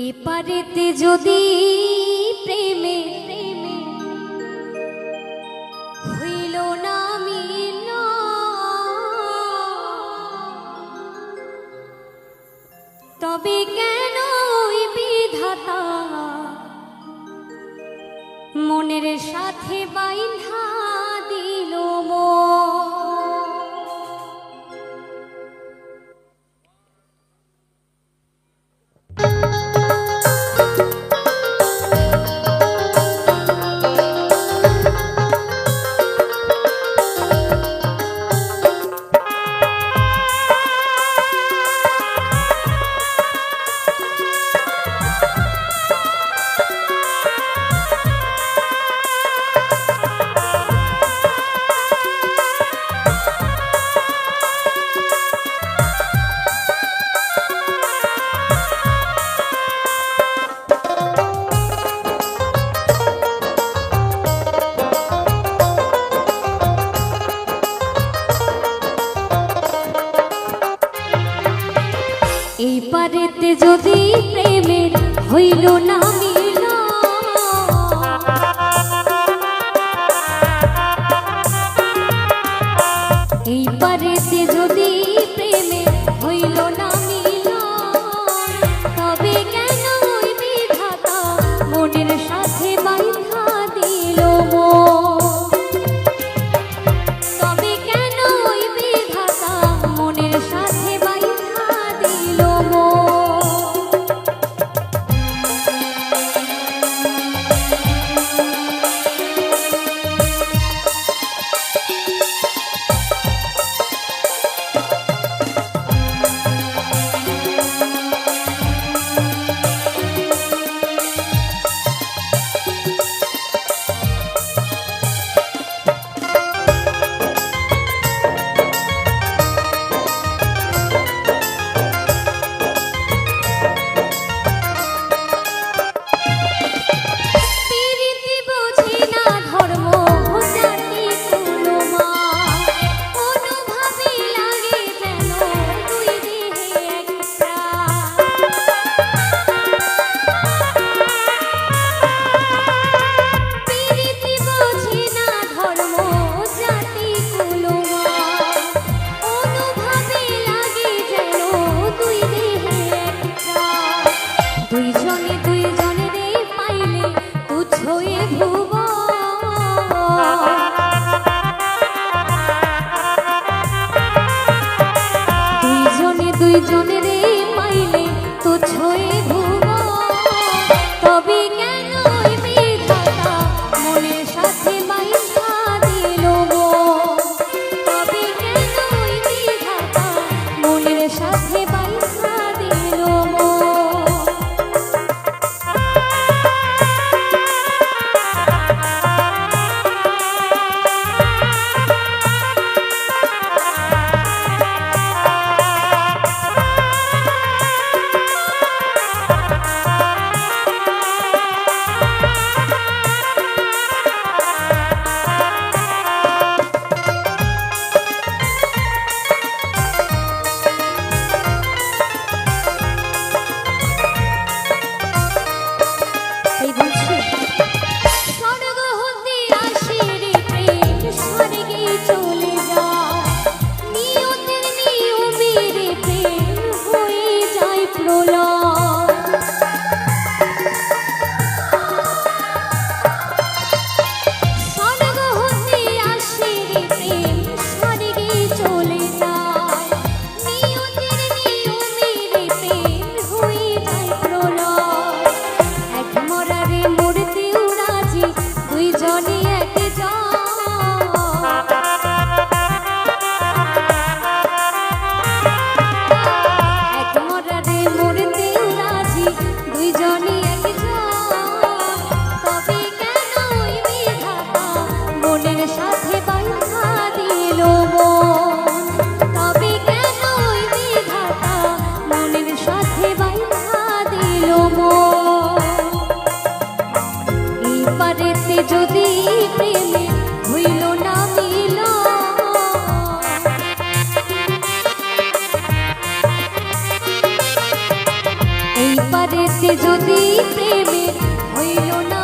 এপারেতে যদি প্রেমে প্রেমে হইল না মিল, তবে কেন ওই বিধাতা মনের সাথে বাইন্ধা দিল মন। এই পারেতে যদি প্রেমের হইল না মিল, এই পারেতে যদি প্রেমের হইল না মিল, তবে কেন ওই বিধাতা মনের সাথে বাইন্ধা দিল মন। তবে কেন ওই বিধাতা মনের সাথে বাইন্ধা দিল মন। দুইজনে দুইজনে রে পাইলে তুচ্ছয়ে ভুব, দুইজনে দুইজনে রে পাইলে তুচ্ছয়ে ভুব, তবে কেন ওই বিধাতা মনের সাথে বাইন্ধা দিল মন। তবে কেন ওই বিধাতা মনের সাথে বাইন্ধা দিল মন। সে যদি প্রেমে হইল না